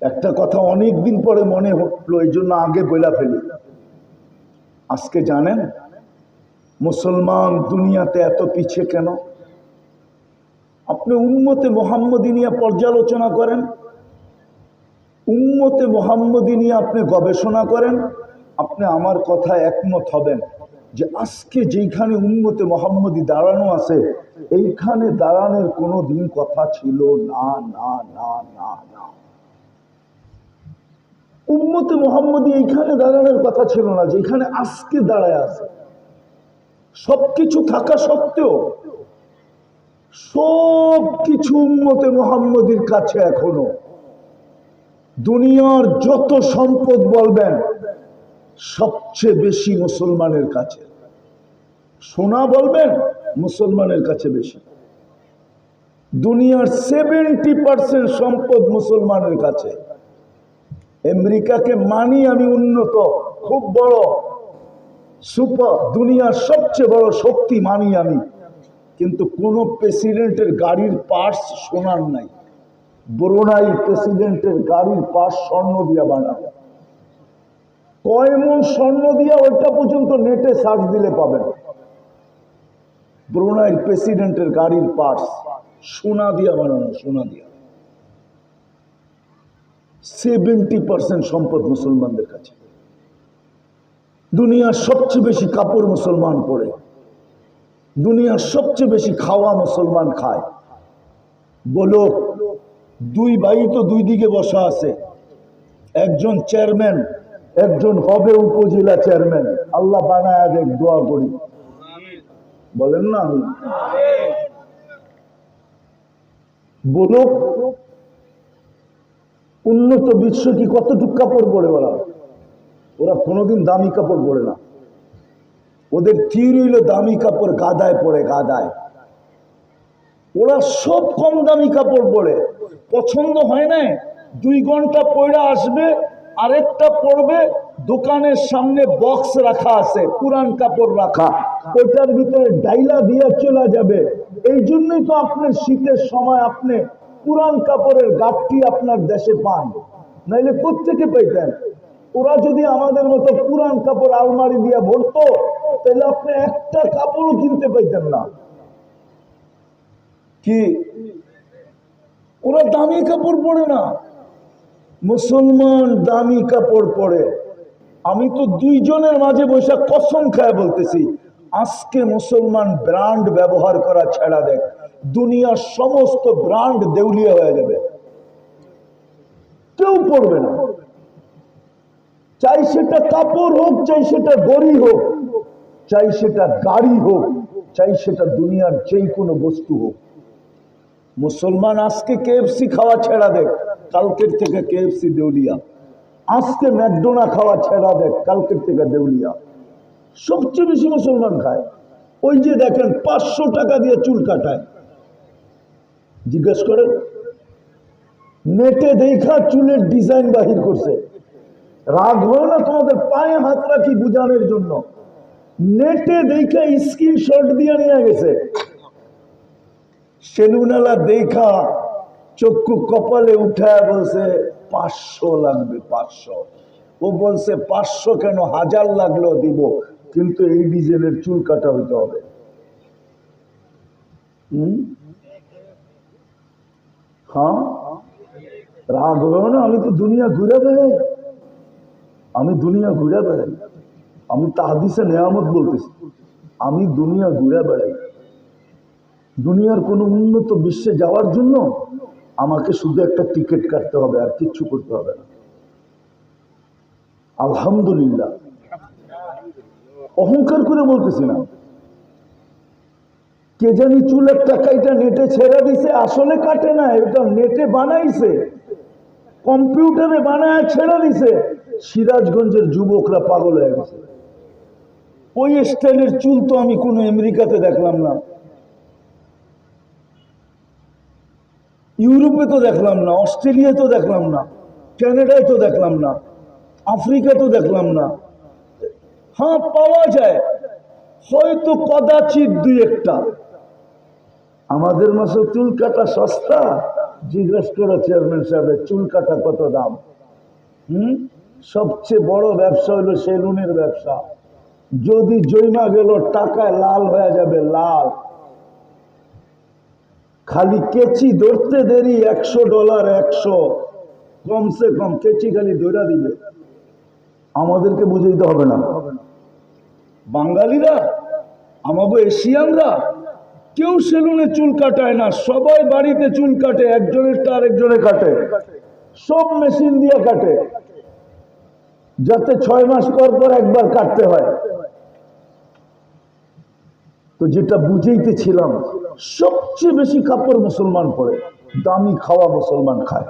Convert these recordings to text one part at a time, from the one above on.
একটা কথা অনেক দিন পরে মনে হলো, এই জন্য আগে বলে ফেলি। আজকে জানেন মুসলমান দুনিয়াতে এত পিছিয়ে কেন? আপনি উম্মতে মুহাম্মদী নিয়ে পর্যালোচনা করেন, উম্মতে মুহাম্মদী নিয়ে আপনি গবেষণা করেন, আপনি আমার কথায় একমত হবেন যে আজকে যেখানে উম্মতে মুহাম্মদী দাঁড়ানো আছে, এইখানে দাঁড়ানোর কোনো দিন কথা ছিল না না না না না। উম্মতে মুহাম্মদী এইখানে দাঁড়ানোর কথা ছিল না যেখানে আজকে দাঁড়ায় আছে। সবকিছু থাকা সত্ত্বেও সব কিছু উম্মতে মুহাম্মদীর কাছে এখনো। দুনিয়ার যত সম্পদ বলবেন সবচেয়ে বেশি মুসলমানের কাছে। সোনা বলবেন মুসলমানের কাছে বেশি। দুনিয়ার 70% সম্পদ মুসলমানের কাছে। আমেরিকাকে মানি আমি উন্নত, খুব বড়, সুপার, দুনিয়ার সবচেয়ে বড় শক্তি মানি আমি, কিন্তু কোন প্রেসিডেন্টের গাড়ির পার্টস সোনার নাই। ব্রুনাই প্রেসিডেন্টের গাড়ির পার্টস স্বর্ণ দিয়া বানায়। কয় মন স্বর্ণ দিয়া ওইটা পর্যন্ত নেটে সার্চ দিলে পাবেন। ব্রুনাই প্রেসিডেন্টের গাড়ির পার্টস সোনা দিয়া বানানো, সোনা দিয়া। 70% সম্পদ মুসলমানদের কাছে। দুনিয়ার সবচেয়ে বেশি কাপড় মুসলমান পরে, দুনিয়ার সবচেয়ে বেশি খাওয়া মুসলমান খায়। বলো, দুই ভাই তো দুই দিকে বসা আছে, একজন চেয়ারম্যান, একজন হবে উপজেলা চেয়ারম্যান। আল্লাহ বানায় দেখ, দোয়া করি, বলেন না। বলো, উন্নত বিশ্ব কি কতটুক কাপড় পরে? ওরা কোনোদিন দামি কাপড় পরে না। ওদের থিওরি হইল দামি কাপড় গাদায় পরে, গাদায়। ওরা সব কম দামি কাপড় পরে, পছন্দ হয় না, 2 ঘন্টা পরে আসবে, আরেকটা পরবে। দোকানের সামনে বক্স রাখা আছে, পুরান কাপড় রাখা, ওইটার ভিতরে ডাইলা দিয়া চলে যাবে। এই জন্যই তো আপনার শীতের সময় আপনি পুরান কাপড়ের গাঠটি আপনার দেশে পান, নাইলে কোত্থেকে পাইতেন? ওরা যদি আমাদের মতো পুরান কাপড় আলমারি দিয়া ভরতো, তাহলে আপনি একটা কাপড়ও কিনতে পাইতেন না। কি ওরা দামি কাপড় পরে না? মুসলমান দামি কাপড় পরে। আমি তো 2 জনের মাঝে বসে কসম খায় বলতেছি, আজকে মুসলমান ব্র্যান্ড ব্যবহার করা ছেড়া দেখ, দুনিয়ার সমস্ত ব্র্যান্ড দেউলিয়া হয়ে যাবে, কেউ পড়বে না। চাই সেটা কাপড় হোক, চাই সেটা গড়ি হোক, চাই সেটা গাড়ি হোক, চাই সেটা দুনিয়ার যে কোনো বস্তু হোক। মুসলমান আজকে KFC খাওয়া ছেড়া দেখ, কালকের থেকে KFC দেউলিয়া। আজকে ম্যাকডোনা খাওয়া ছেড়া দেখ, কালকের থেকে দেউলিয়া। সবচেয়ে বেশি মুসলমান খায়। ওই যে দেখেন 500 টাকা দিয়ে চুল কাটায়, জিজ্ঞেস করেন, নেটে দেখা চুলের ডিজাইন বাহির করছে। রাগ হয় না তোমাদের? পায়ে হাত রাখি বুঝানোর জন্য। নেটে দেখা স্ক্রিনশট দিয়ে নিয়ে গেছে। সেলুনালা দেখা চক্ষু কপালে উঠায় বলছে 500 লাগবে, 500। ও বলছে 500 কেন, 1000 লাগলেও দিব, কিন্তু এই ডিজাইনের চুল কাটা হইতে হবে। হ্যাঁ, রাগ হয় না? আমি তো দুনিয়া ঘুরে বেড়াই, আমি দুনিয়া ঘুরে বেড়াই। আমি তাহাদিসে নেয়ামত বলতেছি, আমি দুনিয়া ঘুরে বেড়াই। দুনিয়ার কোন উন্নত বিশ্বে যাওয়ার জন্য আমাকে শুধু একটা টিকিট কাটতে হবে, আর কিচ্ছু করতে হবে না। আলহামদুলিল্লাহ, অহংকার করে বলতেছি না। কে জানি চুলের টাকাইটা নেটে ছেড়ে দিছে, আসলে কাটে না, এটা নেটে বানাইছে, কম্পিউটারে বানায় ছেড়ে দিছে। সিরাজগঞ্জের যুবকরা পাগল হয়ে গেছে। ওই স্টাইলের চুল তো আমি কোনো আমেরিকাতে দেখলাম না, ইউরোপে তো দেখলাম না, অস্ট্রেলিয়া তো দেখলাম না, কানাডায় তো দেখলাম না, আফ্রিকা তো দেখলাম না। হ্যাঁ, পাওয়া যায় হয়তো কদাচিৎ 2-1টা, আমাদের মাসে চুল কাটা সস্তা? জিজ্ঞেস করো চেয়ারম্যান সাহেবের চুল কাটা কত দাম। সবচেয়ে বড় ব্যবসা হলো সেলুনের ব্যবসা। যদি জৈমা গেল টাকায় লাল হয়ে যাবে, লাল। খালি কেচি ধরতে দেরি, $100, 100 কমসে কম কেচি খালি ধরা দিবে। আমাদেরকে বুঝাইতে হবে না। বাঙালিরা, আমাগো এশিয়ানরা কেউ সেলুনে চুল কাটায় না, সবাই বাড়িতে চুল কাটে, একজনেরটা আরেকজনে কাটে, সব মেশিন দিয়ে কাটে, যাতে 6 মাস পর পর একবার কাটতে হয়। তো যেটা বুঝাইতেছিলাম, সবচেয়ে বেশি কাপড় মুসলমান পরে, দামি খাওয়া মুসলমান খায়।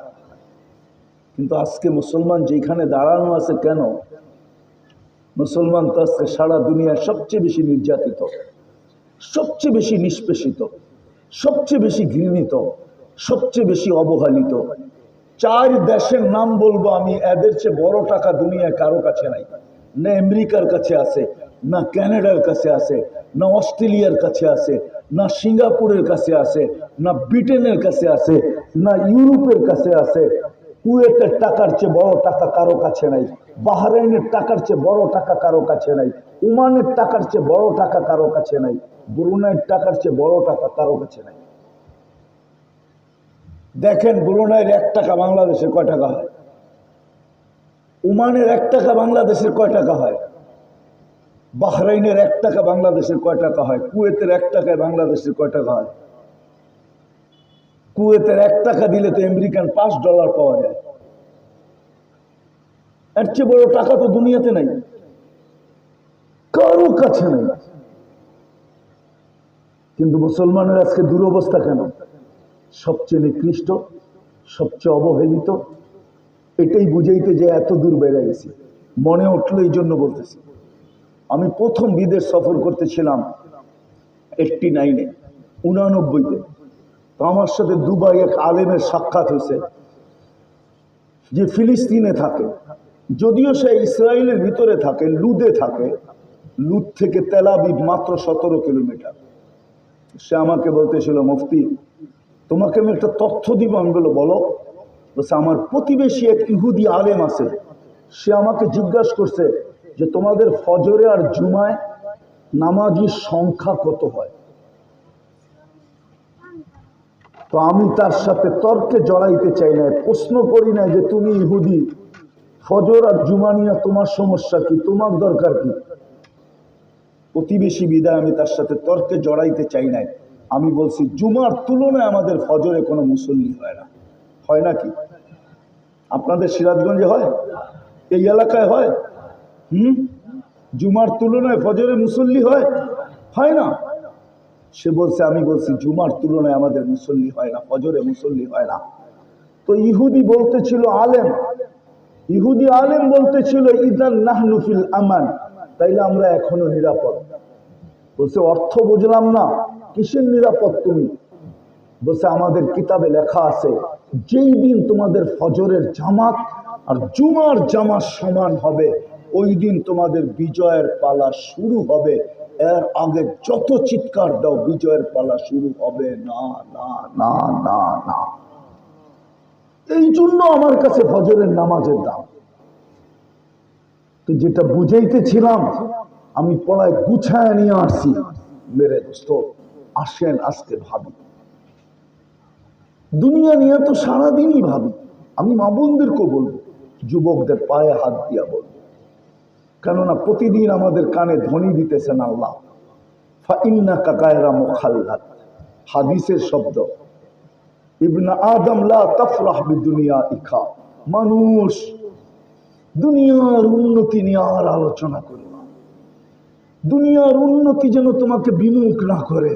কিন্তু আজকে মুসলমান যেখানে দাঁড়ানো আছে, কেন? মুসলমান তো আজকে সারা দুনিয়ায় সবচেয়ে বেশি নির্যাতিত, সবচেয়ে বেশি নিষ্পেষিত, সবচেয়ে বেশি ঘৃণিত, সবচেয়ে বেশি অবহেলিত। 4 দেশের নাম বলবো আমি, এদের চেয়ে বড় টাকা দুনিয়ায় কারো কাছে নাই। না আমেরিকার কাছে আছে, না কানাডার কাছে আছে, না অস্ট্রেলিয়ার কাছে আছে, না সিঙ্গাপুরের কাছে আছে, না ব্রিটেনের কাছে আছে, না ইউরোপের কাছে আছে। কুয়েতের টাকার চেয়ে বড় টাকা কারো কাছে নাই, বাহরাইনের টাকার চেয়ে বড় টাকা কারো কাছে নাই, ওমানের টাকার চেয়ে বড় টাকা কারো কাছে নাই, ব্রুনাইয়ের টাকার চেয়ে বড় টাকা কারো কাছে নাই। দেখেন ব্রুনাইয়ের 1 টাকা বাংলাদেশের কয় টাকা হয়? ওমানের 1 টাকা বাংলাদেশের কয় টাকা হয়? বাহরাইনের 1 টাকা বাংলাদেশের কয় টাকা হয়? কুয়েতের 1 টাকায় বাংলাদেশের কয় টাকা হয়? কুয়েতের 1 টাকা দিলে তো আমেরিকান $5 পাওয়া যায়। এর চেয়ে বড় টাকা তো দুনিয়াতে নাই, কারো কাছে নেই। কিন্তু মুসলমানের আজকে দুরবস্থা কেন? সবচেয়ে নিকৃষ্ট, সবচেয়ে অবহেলিত। এটাই বুঝাইতে যে এত দূর বেড়ে গেছি। মনে উঠলো এই জন্য বলতেছি। আমি প্রথম বিদেশ সফর করতেছিলাম 89-এ, 89-তে। তো আমার সাথে দুবাই এক আলেমের সাক্ষাৎ হয়েছে, যে ফিলিস্তিনে থাকে, যদিও সে ইসরায়েলের ভিতরে থাকে, লুদে থাকে। লুদ থেকে তেল আবিব মাত্র 17 কিলোমিটার। সে আমাকে বলতেছিল, মুফতি তোমাকে আমি একটা তথ্য দিব। আমি বলো। বলছে আমার প্রতিবেশী এক ইহুদি আলেম আছে, সে আমাকে জিজ্ঞাসা করছে যে তোমাদের ফজরে আর জুমায় নামাজির সংখ্যা কত হয়। তো আমি তার সাথে তর্কে জড়াইতে চাই না, প্রশ্ন করি না যে তুমি ইহুদি, ফজর আর জুমা নিয়ে তোমার সমস্যা কি, তোমার দরকার কি। প্রতিবেশী বিদায় আমি তার সাথে তর্কে জড়াইতে চাই নাই। আমি বলছি জুমার তুলনায় আমাদের ফজরে কোনো মুসল্লি হয় না। হয় নাকি? আপনাদের সিরাজগঞ্জে হয়? এই এলাকায় হয়? জুমার তুলনায় ফজরে মুসল্লি হয়? হয় না। সে বলছে, আমি বলছি জুমার তুলনায় আমাদের মুসল্লি হয় না, ফজরে মুসল্লি হয় না। তো ইহুদি বলতেছিল, ইহুদি আলেম বলতেছিল ইদান নাহনু ফিল আমান, তাইলে আমরা এখনো নিরাপদ। বলছে অর্থ বুঝলাম না, কিসের নিরাপদ তুমি? বলছে আমাদের কিতাবে লেখা আছে, যেই দিন তোমাদের ফজরের জামাত আর জুমার জামাত সমান হবে, ওই দিন তোমাদের বিজয়ের পালা শুরু হবে। এর আগে যত চিৎকার দাও, বিজয়ের পালা শুরু হবে না, না, না, না, না। এই জন্য আমার কাছে ফজরের নামাজের দাম। তো যেটা বুঝাইতেছিলাম, আমি পড়ায় গুছায় নিয়ে আসছি। মেরে দোস্ত, আসেন আজকে ভাবি। দুনিয়া নিয়ে তো সারাদিনই ভাবি। আমি মা বোনদেরকেও বলবো, যুবকদের পায়ে হাত দিয়া বলবো, কেননা প্রতিদিন আমাদের কানে ধ্বনি দিতেছেন আল্লাহ, ফাইন্নাকা গায়রা মুখাল্লাদ। হাদিসের শব্দ, ইবনে আদম লা তাফরাহ বিদুনিয়া ইখা। মানুষ দুনিয়ার উন্নতি নিয়ে আর আলোচনা করো না। দুনিয়ার উন্নতি যেন তোমাকে বিমুখ না করে।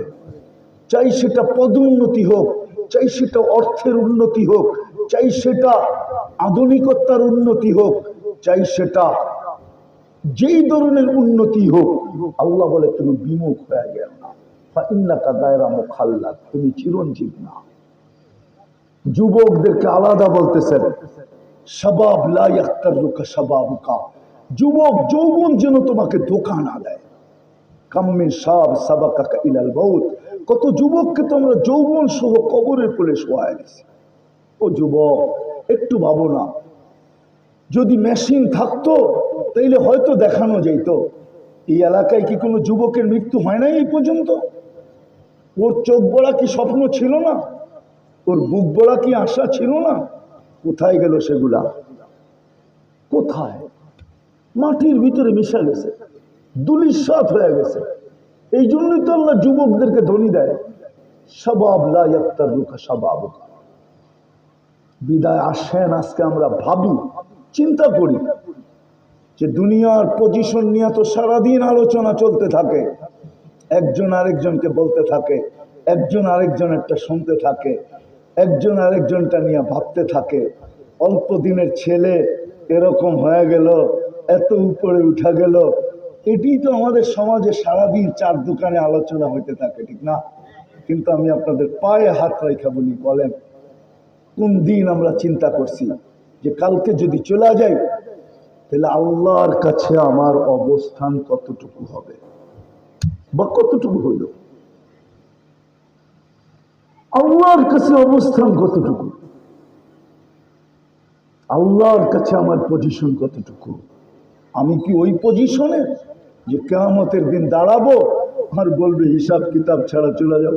চাই সেটা পদোন্নতি হোক, চাই সেটা অর্থের উন্নতি হোক, চাই সেটা আধুনিকতার উন্নতি হোক, চাই সেটা যেই ধরনের উন্নতি হোক, আল্লাহ বলে তুমি বিমুখ হয়ে গেল না। ফাইন্নাকা গায়রা মুখাল্লাদ, তুমি চিরঞ্জীব না। যুবকদেরকে আলাদা বলতেছেন, শাবাব লা ইয়াখতারুকা শাবাবুকা। যুবক যৌবন যেন তোমাকে ধোঁকা না দেয়। কাম মিন শাব সাবাকাকা ইলাল মাউত কত যুবককে তো আমরা যৌবন সহ কবরের কোলে শোয়ায় দিছি। ও যুবক, একটু ভাবো না, যদি মেশিন থাকতো তাইলে হয়তো দেখানো যেত এই এলাকায় কি কোনো যুবকের মৃত্যু হয় নাই এই পর্যন্ত। ওর চোখ বড়া কি স্বপ্ন ছিল না? ওর বুক বড়া কি আশা ছিল না? কোথায় গেল সেগুলা? কোথায়? মাটির ভিতরে মিশা গেছে, দুলিশাত হয়ে গেছে। এই জন্যই তো আল্লাহ যুবকদেরকে ধনী দেয়, শাবাব লা ইয়াক্তারুকা শাবাবুকা। বিদায় আসেন, আজকে আমরা ভাবি, চিন্তা করি যে দুনিয়ার পজিশন নিয়ে তো সারাদিন আলোচনা চলতে থাকে, একজন আরেকজনকে বলতে থাকে, একজন আরেকজনেরটা শুনতে থাকে, একজন আরেকজনটা নিয়ে ভাবতে থাকে। অল্প দিনের ছেলে এরকম হয়ে গেল, এত উপরে উঠা গেল, এটি তো আমাদের সমাজে সারাদিন চার দোকানে আলোচনা হইতে থাকে, ঠিক না? কিন্তু আমি আপনাদের পায়ে হাত রেখা বলি, বলেন কোন দিন আমরা চিন্তা করছি যে কালকে যদি চলে যাই তাহলে আল্লাহর কাছে আমার অবস্থান কতটুকু হবে বা কতটুকু হইল? আল্লাহর কাছে অবস্থান কতটুকু? আল্লাহর কাছে আমার পজিশন কতটুকু? আমি কি ওই পজিশনে যে কিয়ামতের দিন দাঁড়াবো আর বলবে হিসাব কিতাব ছাড়া চলে যাও?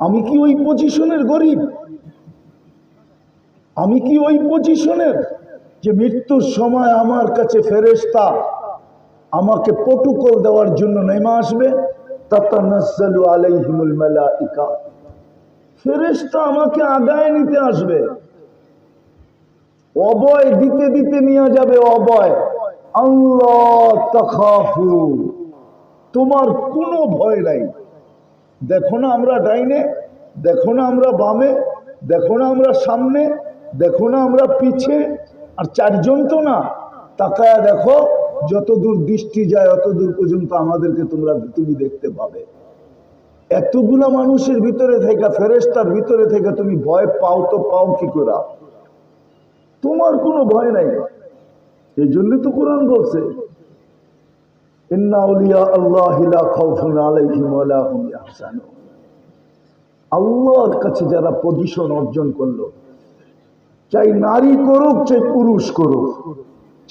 আমি কি ওই পজিশনের গরিব? আমি কি ওই পজিশনের যে মৃত্যুর সময় আমার কাছে ফেরেশতা আমাকে প্রটোকল দেওয়ার জন্য নেমে আসবে? তাতানাজ্জালু আলাইহিমুল মালাইকা, ফেরেশতা আমাকে আগায় নিতে আসবে, অভয় দিতে দিতে নিয়ে যাবে অভয়। আল্লাহ তাখাফু, তোমার কোনো ভয় নাই। দেখো না আমরা ডাইনে, দেখো না আমরা বামে, দেখো না আমরা সামনে, দেখো না আমরা পিছে, আর চারজন তো না, তাকায়া দেখো, যতদূর দৃষ্টি যায় অতদূর পর্যন্ত আমাদেরকে তুমি দেখতে পাবে। এতগুলা মানুষের ভিতরে থেকে, ফেরেশতার ভিতরে থেকে তুমি ভয় পাও তো পাও কি করে? তোমার কোনো ভয় নাই। এই জন্য তো কোরআন বলছে ইন্না আউলিয়া আল্লাহি লা খাউফুন আলাইহিম ওয়া লা হুম ইয়াহজানুন। আল্লাহর কাছে যারা পজিশন অর্জন করলো, চাই নারী করুক, চাই পুরুষ করুক,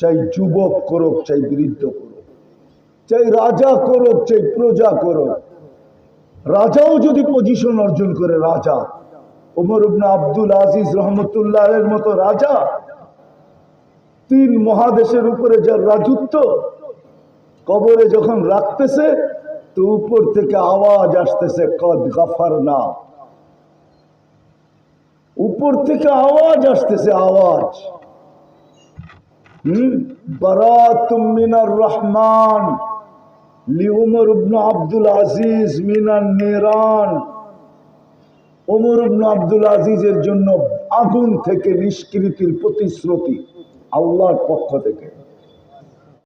চাই যুবক করুক, চাই বৃদ্ধ করুক, চাই রাজা করুক, চাই প্রজা করুক, রাজাও যদি পজিশন অর্জন করে, রাজা ওমর ইবনে আব্দুল আজিজ রহমতুল্লাহ এর মতো রাজা, 3 মহাদেশের উপরে যার রাজত্ব, কবরে যখন রাখতেছে তো উপর থেকে আওয়াজ আসতেছে কদ গাফারনা, উপর থেকে আওয়াজ আসতেছে, আওয়াজ বারাতুম মিনার রহমান লি উমর ইবনে আব্দুল আজিজ মিনান নিরান। ওমর ইবনে আব্দুল আজিজের জন্য আগুন থেকে নিষ্কৃতির প্রতিশ্রুতি আল্লাহর পক্ষ থেকে।